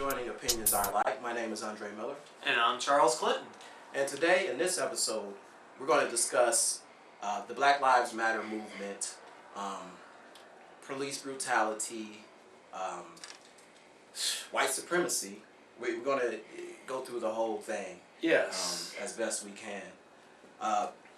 joining Opinions Are Like. My name is Andre Miller. And I'm Charles Clinton. And today, in this episode, we're going to discuss the Black Lives Matter movement, police brutality, white supremacy. We're going to go through the whole thing. Yes. As best we can.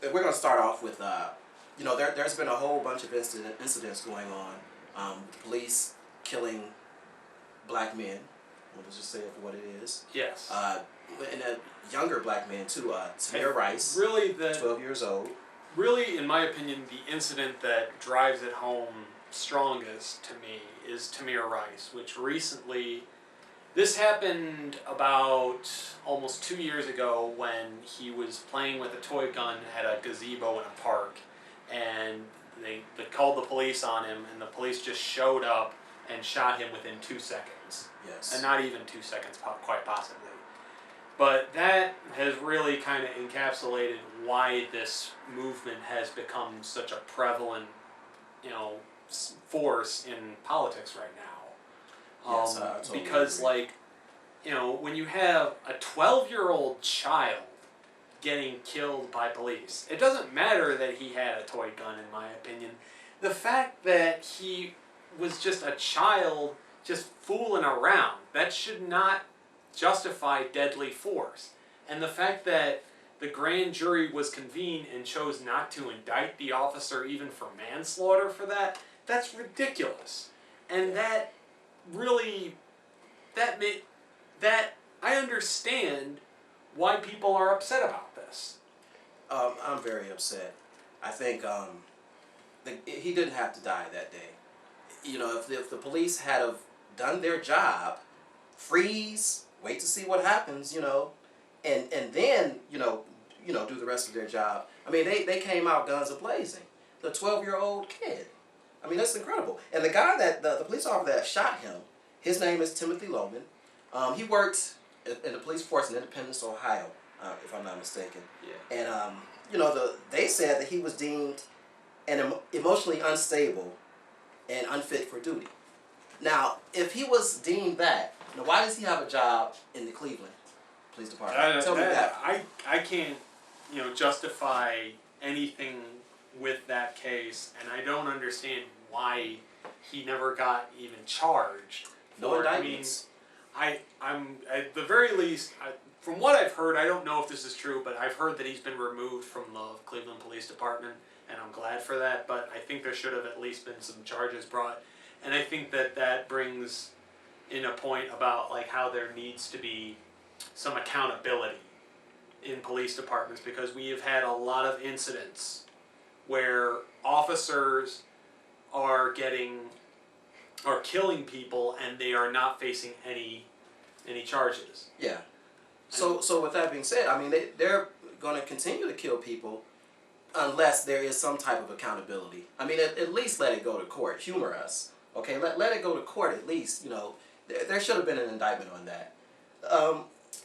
We're going to start off with, there's been a whole bunch of incidents going on. Police killing black men. We'll just say it for what it is. Yes. And a younger black man too, Tamir Rice, really 12 years old. Really, in my opinion, the incident that drives it home strongest to me is Tamir Rice, which recently, this happened about almost 2 years ago when he was playing with a toy gun at a gazebo in a park, and they called the police on him, and the police just showed up and shot him within 2 seconds. Yes. And not even 2 seconds, quite possibly. But that has really kind of encapsulated why this movement has become such a prevalent, force in politics right now. Yes, I totally because, agree. when you have a 12-year-old child getting killed by police, it doesn't matter that he had a toy gun, in my opinion. The fact that he was just a child just fooling around, that should not justify deadly force. And the fact that the grand jury was convened and chose not to indict the officer even for manslaughter for that, that's ridiculous. And that really, I understand why people are upset about this. I'm very upset. I think he didn't have to die that day. If the police had have done their job, freeze, wait to see what happens, and then, do the rest of their job. I mean, they came out guns a-blazing. The 12-year-old kid. I mean, that's incredible. And the guy the police officer that shot him, his name is Timothy Loman. He worked in the police force in Independence, Ohio, if I'm not mistaken. Yeah. And, they said that he was deemed emotionally unstable and unfit for duty. Now, if he was deemed that, why does he have a job in the Cleveland Police Department? Tell me that. I can't, justify anything with that case, and I don't understand why he never got even charged. No indictments. I'm at the very least, from what I've heard, I don't know if this is true, but I've heard that he's been removed from the Cleveland Police Department, and I'm glad for that, but I think there should have at least been some charges brought. And I think that brings in a point about how there needs to be some accountability in police departments, because we have had a lot of incidents where officers are killing people and they are not facing any charges. Yeah. So with that being said, I mean, they're going to continue to kill people unless there is some type of accountability. I mean, at least let it go to court. Humor us. Okay, let it go to court at least. There should have been an indictment on that.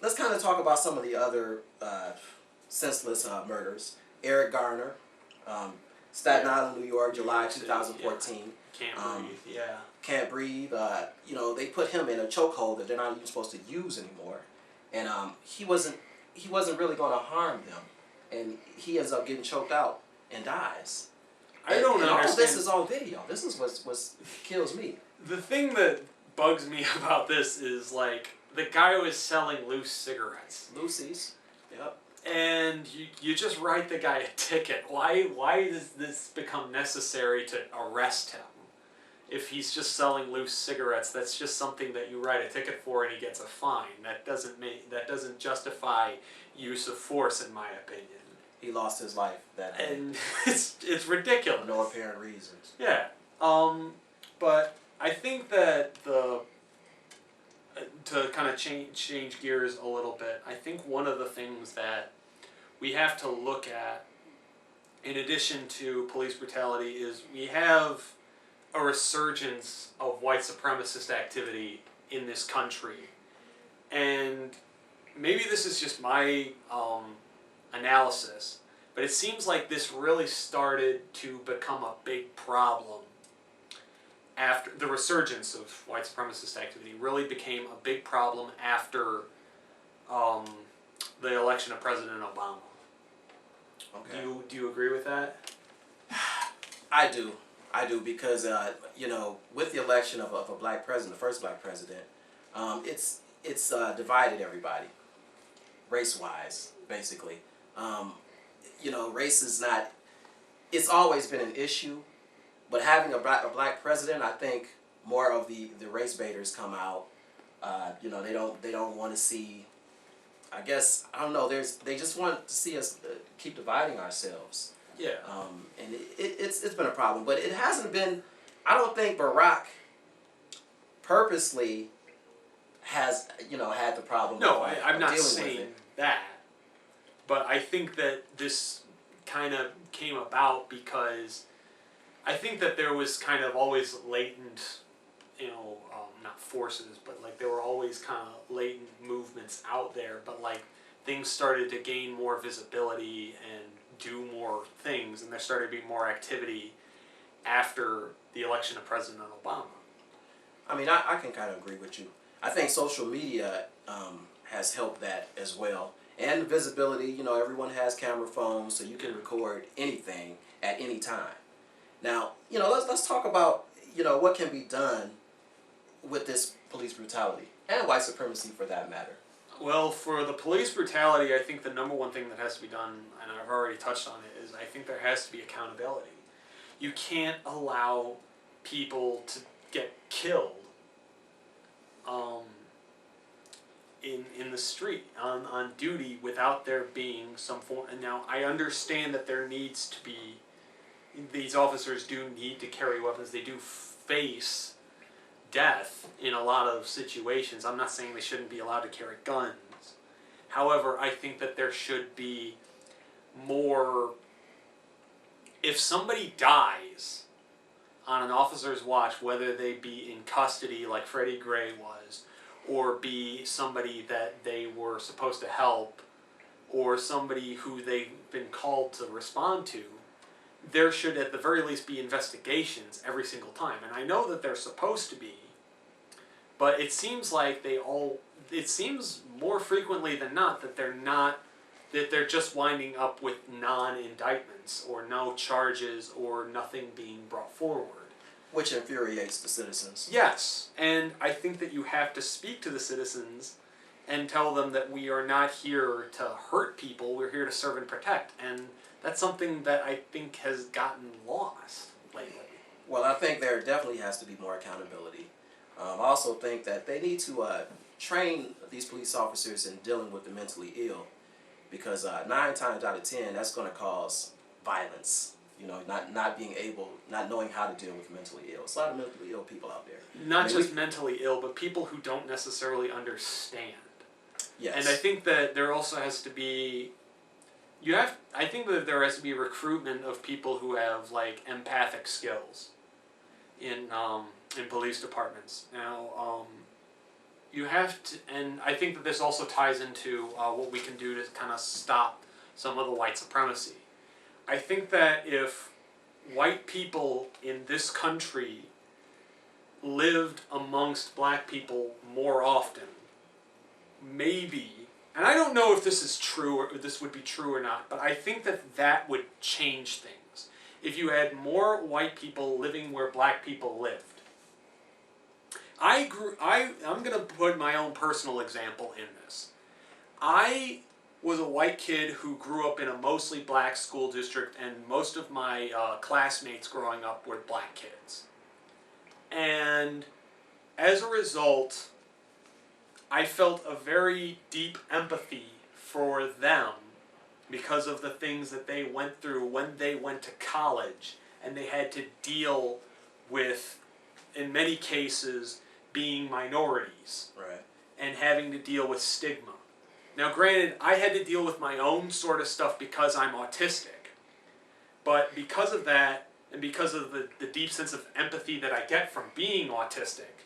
Let's kind of talk about some of the other senseless murders. Eric Garner, Staten Island, New York, July 2014. Can't breathe. Yeah. Can't breathe. They put him in a chokehold that they're not even supposed to use anymore, and he wasn't really going to harm them, and he ends up getting choked out and dies. I don't understand. All this is on video. This is what kills me. The thing that bugs me about this is the guy was selling loose cigarettes. Lucy's. Yep. And you just write the guy a ticket. Why does this become necessary to arrest him? If he's just selling loose cigarettes, that's just something that you write a ticket for and he gets a fine. That doesn't justify use of force, in my opinion. He lost his life that day. And it's ridiculous. For no apparent reasons. Yeah. But I think that to kind of change gears a little bit, I think one of the things that we have to look at, in addition to police brutality, is we have a resurgence of white supremacist activity in this country. And maybe this is just my analysis, but it seems like this really started to become a big problem after the resurgence of white supremacist activity really became a big problem after the election of President Obama. Okay. Do you agree with that? I do because with the election of a black president, the first black president, it's divided everybody, race wise, basically. Race is not. It's always been an issue, but having a black president, I think more of the race baiters come out. They don't want to see. I guess I don't know. They just want to see us keep dividing ourselves. Yeah. And it's been a problem, but it hasn't been. I don't think Barack purposely has had the problem. No, of I'm not dealing saying with it. that, but I think that this kind of came about because I think that there was kind of always latent, not forces, but like there were always kind of latent movements out there, but like things started to gain more visibility and do more things, and there started to be more activity after the election of President Obama. I mean, I can kind of agree with you. I think social media has helped that as well. And visibility, everyone has camera phones, so you can record anything at any time. Now, let's talk about, what can be done with this police brutality and white supremacy for that matter. Well, for the police brutality, I think the number one thing that has to be done, and I've already touched on it, is I think there has to be accountability. You can't allow people to get killed in the street, on duty, without there being some form. And now, I understand that there needs to be, these officers do need to carry weapons. They do face death in a lot of situations. I'm not saying they shouldn't be allowed to carry guns. However, I think that there should be more. If somebody dies on an officer's watch, whether they be in custody like Freddie Gray was, or be somebody that they were supposed to help, or somebody who they've been called to respond to, there should at the very least be investigations every single time. And I know that they're supposed to be, but it seems like it seems more frequently than not that they're not, that they're just winding up with non-indictments or no charges or nothing being brought forward. Which infuriates the citizens. Yes, and I think that you have to speak to the citizens and tell them that we are not here to hurt people, we're here to serve and protect. And that's something that I think has gotten lost lately. Well, I think there definitely has to be more accountability. I also think that they need to train these police officers in dealing with the mentally ill, because 9 times out of 10, that's going to cause violence. Not knowing how to deal with mentally ill. There's a lot of mentally ill people out there. Not just mentally ill, but people who don't necessarily understand. Yes. And I think that there also has to be, I think that there has to be recruitment of people who have like empathic skills in police departments. Now, you have to, and I think that this also ties into what we can do to kind of stop some of the white supremacy. I think that if white people in this country lived amongst black people more often, maybe, and I don't know if this is true or this would be true or not, but I think that that would change things. If you had more white people living where black people lived. I'm going to put my own personal example in this. I was a white kid who grew up in a mostly black school district, and most of my classmates growing up were black kids. And as a result, I felt a very deep empathy for them because of the things that they went through when they went to college, and they had to deal with, in many cases, being minorities. Right. And having to deal with stigma. Now, granted, I had to deal with my own sort of stuff because I'm autistic. But because of that, and because of the deep sense of empathy that I get from being autistic,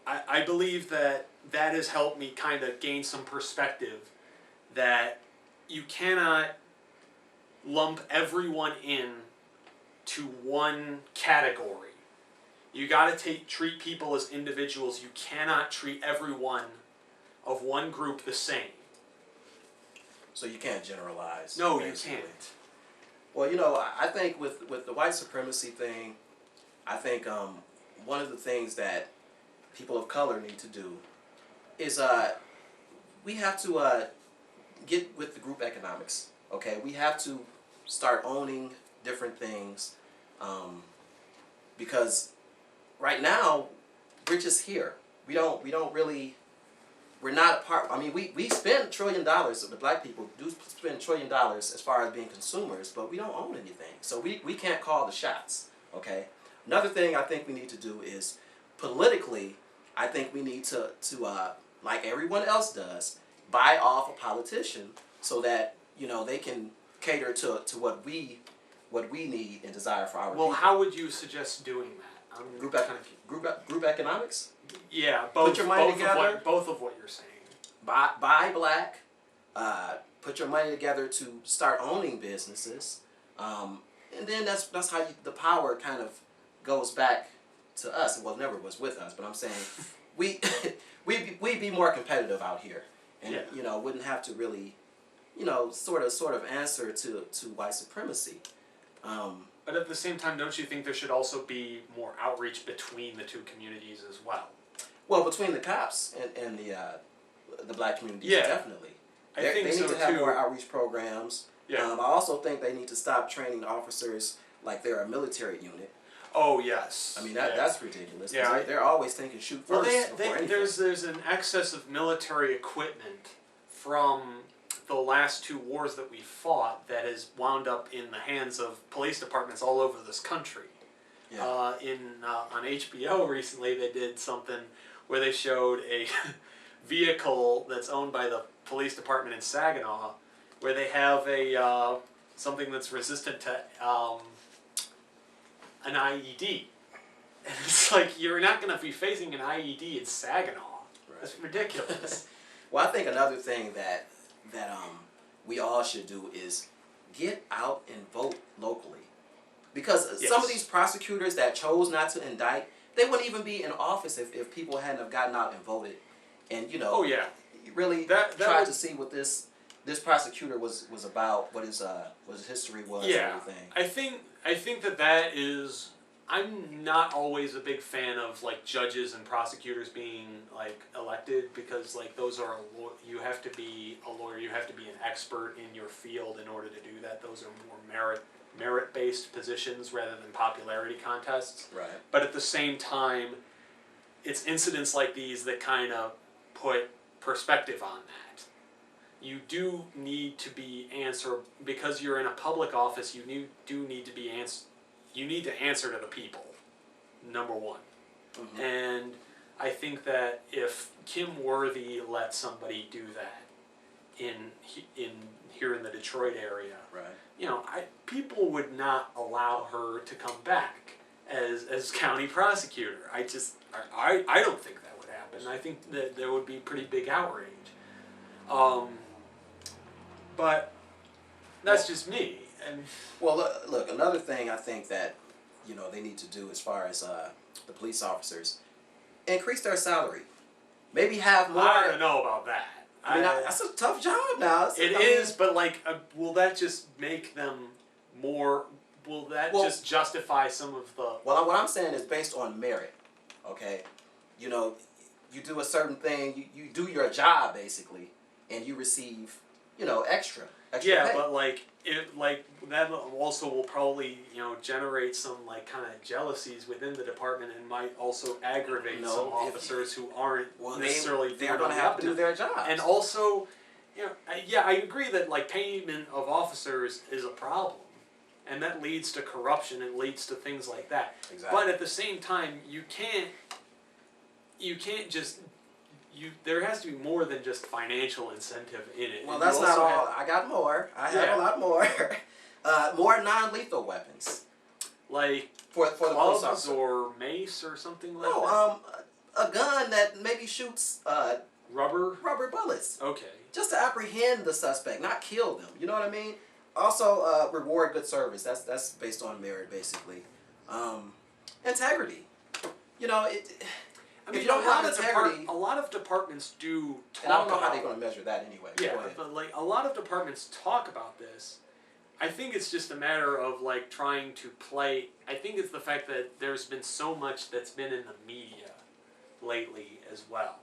I believe that has helped me kind of gain some perspective that you cannot lump everyone in to one category. You got to treat people as individuals. You cannot treat everyone of one group the same. So you can't generalize. No, basically. you can't. Well, I think with the white supremacy thing, I think one of the things that people of color need to do is we have to get with the group economics. Okay, we have to start owning different things because right now we're just here. We don't really. We're not a part. I mean, we spend $1 trillion. The black people do spend $1 trillion as far as being consumers, but we don't own anything. So we can't call the shots. Okay. Another thing I think we need to do is politically. I think we need to like everyone else does, buy off a politician so that they can cater to what we need and desire for our people. Well, how would you suggest doing that? Group economics. Yeah, put your money together. Both of what you're saying. Buy black. Put your money together to start owning businesses, and then that's how the power kind of goes back to us. Well, it never was with us, but I'm saying we'd be more competitive out here, and wouldn't have to really, sort of answer to white supremacy. But at the same time, don't you think there should also be more outreach between the two communities as well? Well, between the cops and the black communities, definitely. They need to have more outreach programs. Yeah. I also think they need to stop training officers like they're a military unit. Oh yes. I mean that's ridiculous. Yeah, they're always thinking shoot first before anything. There's an excess of military equipment from the last two wars that we fought that has wound up in the hands of police departments all over this country. Yeah. On HBO recently, they did something where they showed a vehicle that's owned by the police department in Saginaw, where they have a something that's resistant to an IED. And it's like, you're not going to be facing an IED in Saginaw. Right. That's ridiculous. Well, I think another thing that we all should do is get out and vote locally. Because some of these prosecutors that chose not to indict, they wouldn't even be in office if people hadn't have gotten out and voted. And really tried to see what this prosecutor was about, what his history was, and everything. I think that is. I'm not always a big fan of like judges and prosecutors being like elected, because like those are you have to be a lawyer, you have to be an expert in your field in order to do that. Those are more merit-based positions rather than popularity contests. Right. But at the same time, it's incidents like these that kind of put perspective on that. You do need to be because you're in a public office. You do need to be You need to answer to the people, number one. Mm-hmm. And I think that if Kim Worthy let somebody do that here in the Detroit area, right? People would not allow her to come back as county prosecutor. I don't think that would happen. I think that there would be pretty big outrage. But that's just me. And well, look, another thing I think that they need to do as far as the police officers, increase their salary. Maybe have more. I don't know about that. I mean, that's a tough job now. It is, but will that just make them more? Will that just justify some of the? Well, what I'm saying is based on merit. Okay, you do a certain thing, you do your job basically, and you receive extra yeah, pay. But that also will probably generate some kind of jealousies within the department, and might also aggravate some officers who aren't necessarily they're going to have to do their job. And also, I agree that payment of officers is a problem, and that leads to corruption. It leads to things like that. Exactly. But at the same time, you can't just. There has to be more than just financial incentive in it. Well, that's not all. I got more. I have a lot more. More non-lethal weapons. Like for the police officer. Or mace or something like that? No, a gun that maybe shoots rubber bullets. Okay. Just to apprehend the suspect, not kill them. You know what I mean? Also, reward good service. That's based on merit, basically. Integrity. You know, I mean, if you don't have integrity, a lot of departments do talk and I don't know about, how they're going to measure that anyway. yeah, Go ahead. but like a lot of departments talk about this. I think it's just a matter of like trying to play. I think it's the fact that there's been so much that's been in the media lately as well.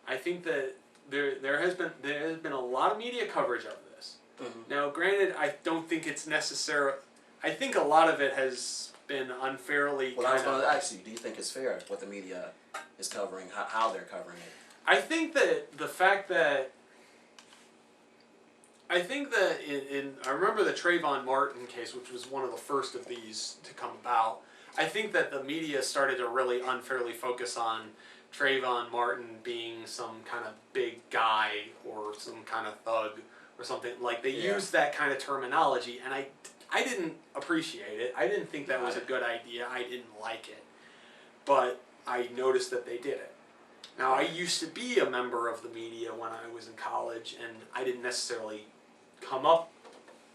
I think that there has been a lot of media coverage of this. Mm-hmm. Now, granted, I don't think it's necessary. I think a lot of it has been unfairly. Well, I was going to ask you, do you think it's fair what the media is covering, how they're covering it? I think that the fact that in I remember the Trayvon Martin case, which was one of the first of these to come about. I think that the media started to really unfairly focus on Trayvon Martin being some kind of big guy or some kind of thug or something. Like, they used that kind of terminology, and I didn't appreciate it. I didn't think that was a good idea. I didn't like it. But I noticed that they did it. Now, I used to be a member of the media when I was in college, and I didn't necessarily come up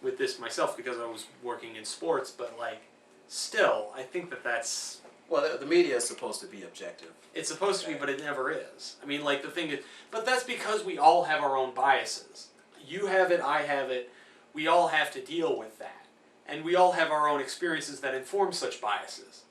with this myself because I was working in sports, but, like, still, I think that that's... Well, the media is supposed to be objective. It's supposed to be, but it never is. I mean, like, the thing is... But that's because we all have our own biases. You have it, I have it. We all have to deal with that. And we all have our own experiences that inform such biases.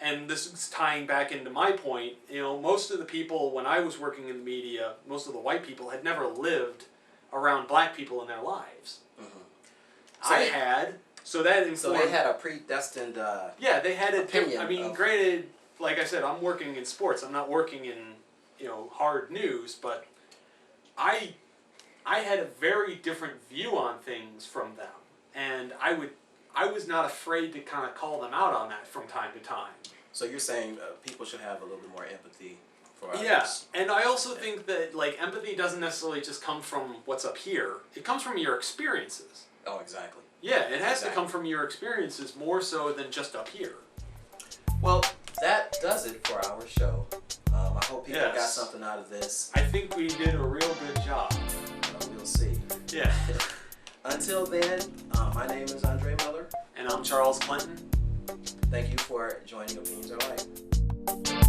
And this is tying back into my point. You know, most of the people, when I was working in the media, most of the white people had never lived around black people in their lives. Mm-hmm. I had, so that informed... So they had a predestined yeah, they had opinion. I mean, granted, like I said, I'm working in sports. I'm not working in, you know, hard news, but I had a very different view on things from them. And I was not afraid to kind of call them out on that from time to time. So you're saying people should have a little bit more empathy for others. Yeah, and I also think that, like, empathy doesn't necessarily just come from what's up here. It comes from your experiences. Oh, exactly. Yeah, it has to come from your experiences more so than just up here. Well, that does it for our show. I hope people got something out of this. I think we did a real good job. We'll see. Yeah. Until then, my name is Andre Miller. And I'm Charles Clinton. Thank you for joining Opinions Are Life.